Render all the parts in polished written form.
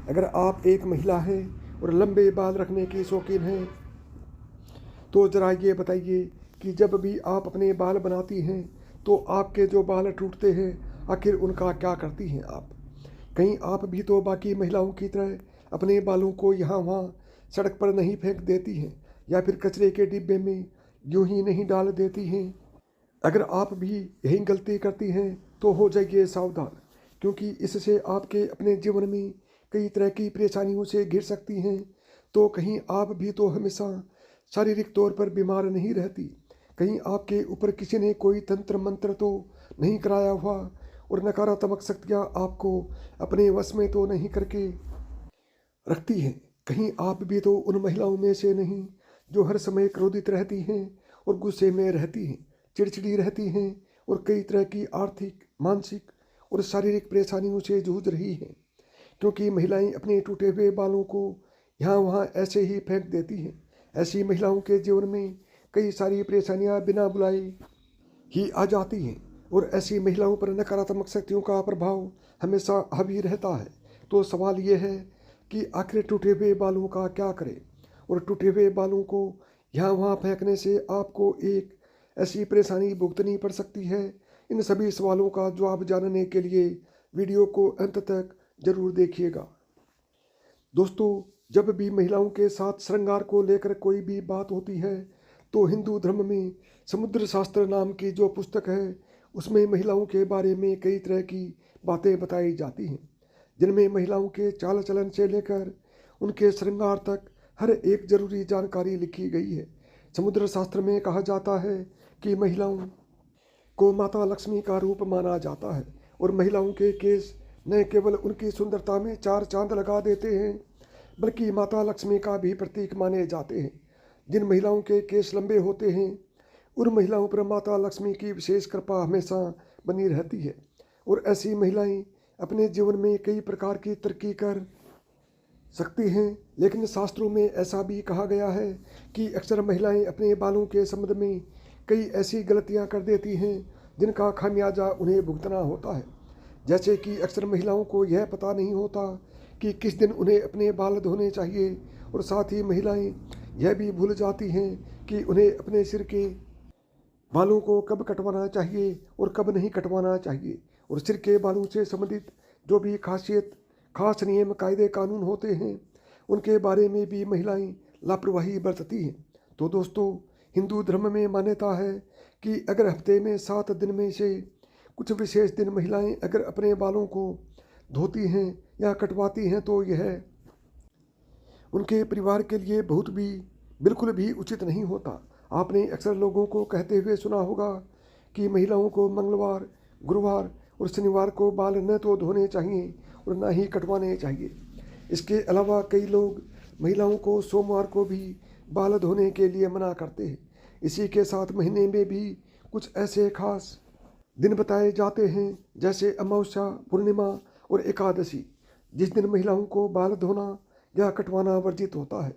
अगर आप एक महिला हैं और लंबे बाल रखने की शौकीन हैं तो ज़रा ये बताइए कि जब भी आप अपने बाल बनाती हैं तो आपके जो बाल टूटते हैं आखिर उनका क्या करती हैं आप? कहीं आप भी तो बाकी महिलाओं की तरह अपने बालों को यहाँ वहाँ सड़क पर नहीं फेंक देती हैं या फिर कचरे के डिब्बे में यूं ही नहीं डाल देती हैं? अगर आप भी यही गलती करती हैं तो हो जाइए सावधान, क्योंकि इससे आपके अपने जीवन में कई तरह की परेशानियों से घिर सकती हैं। तो कहीं आप भी तो हमेशा शारीरिक तौर पर बीमार नहीं रहती, कहीं आपके ऊपर किसी ने कोई तंत्र मंत्र तो नहीं कराया हुआ और नकारात्मक शक्तियाँ आपको अपने वश में तो नहीं करके रखती हैं। कहीं आप भी तो उन महिलाओं में से नहीं जो हर समय क्रोधित रहती हैं और गुस्से में रहती हैं, चिड़चिड़ी रहती हैं और कई तरह की आर्थिक, मानसिक और शारीरिक परेशानियों से जूझ रही हैं, क्योंकि महिलाएं अपने टूटे हुए बालों को यहाँ वहाँ ऐसे ही फेंक देती हैं। ऐसी महिलाओं के जीवन में कई सारी परेशानियाँ बिना बुलाए ही आ जाती हैं और ऐसी महिलाओं पर नकारात्मक शक्तियों का प्रभाव हमेशा हावी रहता है। तो सवाल ये है कि आखिर टूटे हुए बालों का क्या करें, और टूटे हुए बालों को यहाँ वहाँ फेंकने से आपको एक ऐसी परेशानी भुगतनी पड़ सकती है। इन सभी सवालों का जवाब जानने के लिए वीडियो को अंत तक जरूर देखिएगा। दोस्तों, जब भी महिलाओं के साथ श्रृंगार को लेकर कोई भी बात होती है तो हिंदू धर्म में समुद्र शास्त्र नाम की जो पुस्तक है उसमें महिलाओं के बारे में कई तरह की बातें बताई जाती हैं, जिनमें महिलाओं के चाल चलन से लेकर उनके श्रृंगार तक हर एक जरूरी जानकारी लिखी गई है। समुद्र शास्त्र में कहा जाता है कि महिलाओं को माता लक्ष्मी का रूप माना जाता है और महिलाओं के केस न केवल उनकी सुंदरता में चार चांद लगा देते हैं बल्कि माता लक्ष्मी का भी प्रतीक माने जाते हैं। जिन महिलाओं के केस लंबे होते हैं उन महिलाओं पर माता लक्ष्मी की विशेष कृपा हमेशा बनी रहती है और ऐसी महिलाएं अपने जीवन में कई प्रकार की तरक्की कर सकती हैं। लेकिन शास्त्रों में ऐसा भी कहा गया है कि अक्सर महिलाएं अपने बालों के संबंध में कई ऐसी गलतियां कर देती हैं जिनका खामियाजा उन्हें भुगतना होता है। जैसे कि अक्सर महिलाओं को यह पता नहीं होता कि किस दिन उन्हें अपने बाल धोने चाहिए, और साथ ही महिलाएं यह भी भूल जाती हैं कि उन्हें अपने सिर के बालों को कब कटवाना चाहिए और कब नहीं कटवाना चाहिए, और सिर के बालों से संबंधित जो भी खास नियम कायदे कानून होते हैं उनके बारे में भी महिलाएं लापरवाही बरतती हैं। तो दोस्तों, हिंदू धर्म में मान्यता है कि अगर हफ्ते में 7 दिन में से कुछ विशेष दिन महिलाएं अगर अपने बालों को धोती हैं या कटवाती हैं तो यह उनके परिवार के लिए बिल्कुल भी उचित नहीं होता। आपने अक्सर लोगों को कहते हुए सुना होगा कि महिलाओं को मंगलवार, गुरुवार और शनिवार को बाल न तो धोने चाहिए और न ही कटवाने चाहिए। इसके अलावा कई लोग महिलाओं को सोमवार को भी बाल धोने के लिए मना करते हैं। इसी के साथ महीने में भी कुछ ऐसे खास दिन बताए जाते हैं जैसे अमावस्या, पूर्णिमा और एकादशी, जिस दिन महिलाओं को बाल धोना या कटवाना वर्जित होता है,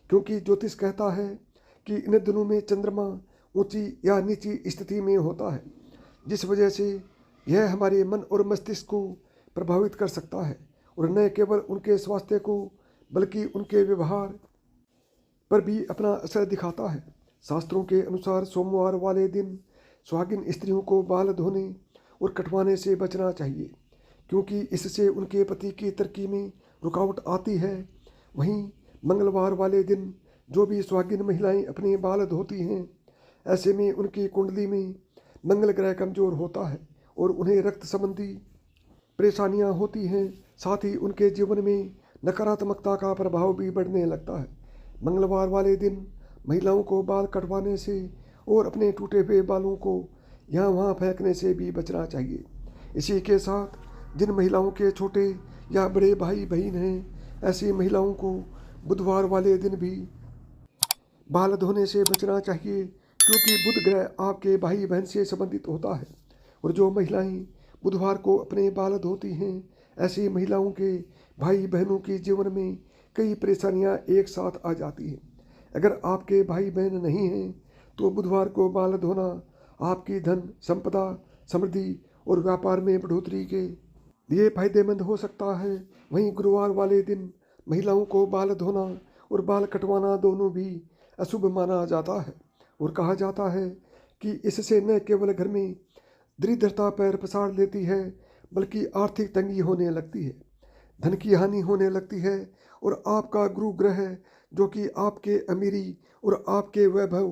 क्योंकि ज्योतिष कहता है कि इन दिनों में चंद्रमा ऊंची या नीची स्थिति में होता है, जिस वजह से यह हमारे मन और मस्तिष्क को प्रभावित कर सकता है और न केवल उनके स्वास्थ्य को बल्कि उनके व्यवहार पर भी अपना असर दिखाता है। शास्त्रों के अनुसार सोमवार वाले दिन सुहागिन स्त्रियों को बाल धोने और कटवाने से बचना चाहिए, क्योंकि इससे उनके पति की तरक्की में रुकावट आती है। वहीं मंगलवार वाले दिन जो भी सुहागिन महिलाएं अपने बाल धोती हैं, ऐसे में उनकी कुंडली में मंगल ग्रह कमजोर होता है और उन्हें रक्त संबंधी परेशानियां होती हैं। साथ ही उनके जीवन में नकारात्मकता का प्रभाव भी बढ़ने लगता है। मंगलवार वाले दिन महिलाओं को बाल कटवाने से और अपने टूटे हुए बालों को यहाँ वहाँ फेंकने से भी बचना चाहिए। इसी के साथ जिन महिलाओं के छोटे या बड़े भाई बहन हैं, ऐसी महिलाओं को बुधवार वाले दिन भी बाल धोने से बचना चाहिए, क्योंकि बुध ग्रह आपके भाई बहन से संबंधित होता है। और जो महिलाएं बुधवार को अपने बाल धोती हैं, ऐसी महिलाओं के भाई बहनों के जीवन में कई परेशानियां एक साथ आ जाती हैं। अगर आपके भाई बहन नहीं हैं तो बुधवार को बाल धोना आपकी धन संपदा, समृद्धि और व्यापार में बढ़ोतरी के ये फायदेमंद हो सकता है। वहीं गुरुवार वाले दिन महिलाओं को बाल धोना और बाल कटवाना दोनों भी अशुभ माना जाता है और कहा जाता है कि इससे न केवल घर में दरिद्रता पैर पसार लेती है बल्कि आर्थिक तंगी होने लगती है, धन की हानि होने लगती है और आपका गुरु ग्रह जो कि आपके अमीरी और आपके वैभव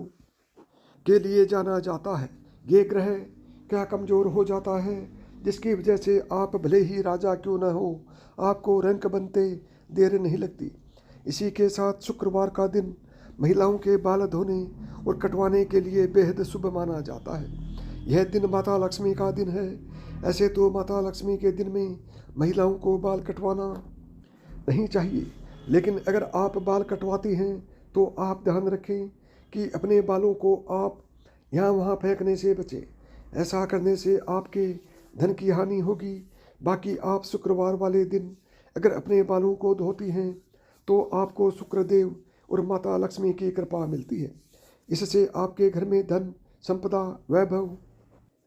के लिए जाना जाता है, ये ग्रह क्या कमज़ोर हो जाता है जिसकी वजह से आप भले ही राजा क्यों न हो आपको रंक बनते देर नहीं लगती। इसी के साथ शुक्रवार का दिन महिलाओं के बाल धोने और कटवाने के लिए बेहद शुभ माना जाता है। यह दिन माता लक्ष्मी का दिन है। ऐसे तो माता लक्ष्मी के दिन में महिलाओं को बाल कटवाना नहीं चाहिए, लेकिन अगर आप बाल कटवाती हैं तो आप ध्यान रखें कि अपने बालों को आप यहाँ वहाँ फेंकने से बचें। ऐसा करने से आपके धन की हानि होगी। बाकी आप शुक्रवार वाले दिन अगर अपने बालों को धोती हैं तो आपको शुक्रदेव और माता लक्ष्मी की कृपा मिलती है। इससे आपके घर में धन, संपदा, वैभव,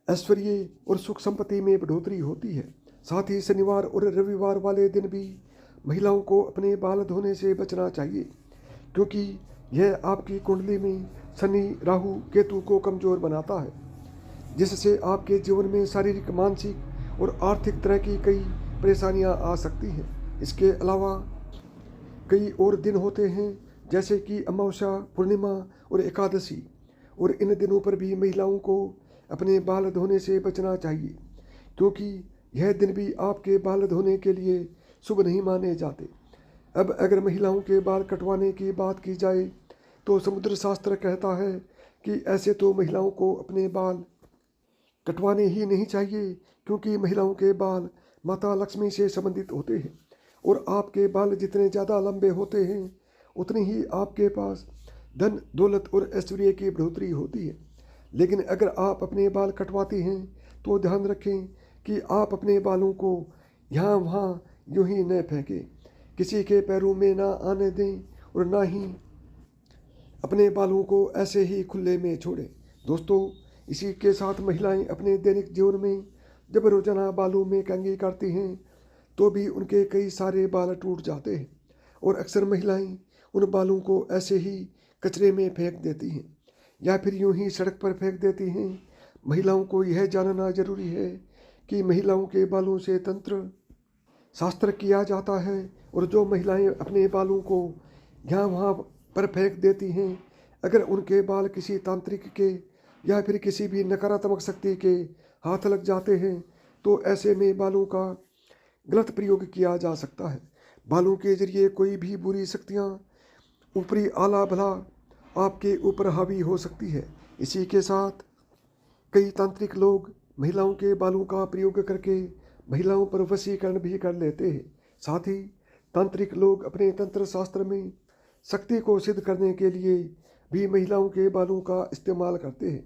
ऐश्वर्य और सुख संपत्ति में बढ़ोतरी होती है। साथ ही शनिवार और रविवार वाले दिन भी महिलाओं को अपने बाल धोने से बचना चाहिए, क्योंकि यह आपकी कुंडली में शनि, राहु, केतु को कमज़ोर बनाता है, जिससे आपके जीवन में शारीरिक, मानसिक और आर्थिक तरह की कई परेशानियां आ सकती हैं। इसके अलावा कई और दिन होते हैं जैसे कि अमावस्या, पूर्णिमा और एकादशी, और इन दिनों पर भी महिलाओं को अपने बाल धोने से बचना चाहिए, क्योंकि यह दिन भी आपके बाल धोने के लिए शुभ नहीं माने जाते। अब अगर महिलाओं के बाल कटवाने की बात की जाए तो समुद्र शास्त्र कहता है कि ऐसे तो महिलाओं को अपने बाल कटवाने ही नहीं चाहिए, क्योंकि महिलाओं के बाल माता लक्ष्मी से संबंधित होते हैं और आपके बाल जितने ज़्यादा लंबे होते हैं उतनी ही आपके पास धन, दौलत और ऐश्वर्य की बढ़ोतरी होती है। लेकिन अगर आप अपने बाल कटवाती हैं तो ध्यान रखें कि आप अपने बालों को यहाँ वहाँ यूं ही न फेंकें, किसी के पैरों में ना आने दें और ना ही अपने बालों को ऐसे ही खुले में छोड़ें। दोस्तों, इसी के साथ महिलाएं अपने दैनिक जीवन में जब रोजाना बालों में कंघी करती हैं तो भी उनके कई सारे बाल टूट जाते हैं और अक्सर महिलाएं उन बालों को ऐसे ही कचरे में फेंक देती हैं या फिर यूं ही सड़क पर फेंक देती हैं। महिलाओं को यह जानना जरूरी है कि महिलाओं के बालों से तंत्र शास्त्र किया जाता है और जो महिलाएं अपने बालों को यहाँ वहाँ पर फेंक देती हैं, अगर उनके बाल किसी तांत्रिक के या फिर किसी भी नकारात्मक शक्ति के हाथ लग जाते हैं तो ऐसे में बालों का गलत प्रयोग किया जा सकता है। बालों के जरिए कोई भी बुरी शक्तियाँ, ऊपरी आला भला आपके ऊपर हावी हो सकती है। इसी के साथ कई तांत्रिक लोग महिलाओं के बालों का प्रयोग करके महिलाओं पर वशीकरण भी कर लेते हैं। साथ ही तांत्रिक लोग अपने तंत्र शास्त्र में शक्ति को सिद्ध करने के लिए भी महिलाओं के बालों का इस्तेमाल करते हैं।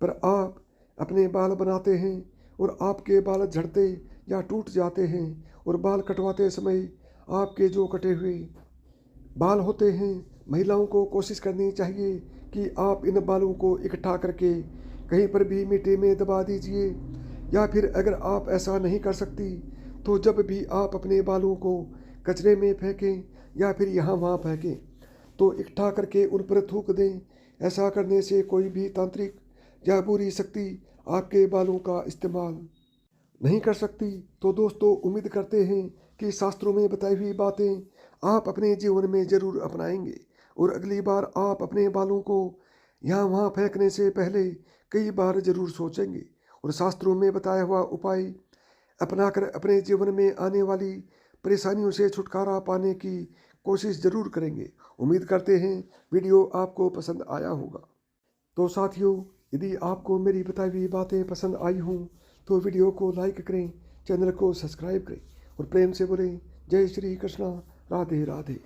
पर आप अपने बाल बनाते हैं और आपके बाल झड़ते या टूट जाते हैं और बाल कटवाते समय आपके जो कटे हुए बाल होते हैं, महिलाओं को कोशिश करनी चाहिए कि आप इन बालों को इकट्ठा करके कहीं पर भी मिट्टी में दबा दीजिए, या फिर अगर आप ऐसा नहीं कर सकती तो जब भी आप अपने बालों को कचरे में फेंकें या फिर यहाँ वहाँ फेंकें तो इकट्ठा करके उन पर थूक दें। ऐसा करने से कोई भी तांत्रिक या बुरी शक्ति आपके बालों का इस्तेमाल नहीं कर सकती। तो दोस्तों, उम्मीद करते हैं कि शास्त्रों में बताई हुई बातें आप अपने जीवन में ज़रूर अपनाएंगे और अगली बार आप अपने बालों को यहाँ वहाँ फेंकने से पहले कई बार ज़रूर सोचेंगे और शास्त्रों में बताया हुआ उपाय अपनाकर अपने जीवन में आने वाली परेशानियों से छुटकारा पाने की कोशिश ज़रूर करेंगे। उम्मीद करते हैं वीडियो आपको पसंद आया होगा। तो साथियों, यदि आपको मेरी बताई हुई बातें पसंद आई हों तो वीडियो को लाइक करें, चैनल को सब्सक्राइब करें और प्रेम से बोलें जय श्री कृष्णा, राधे राधे।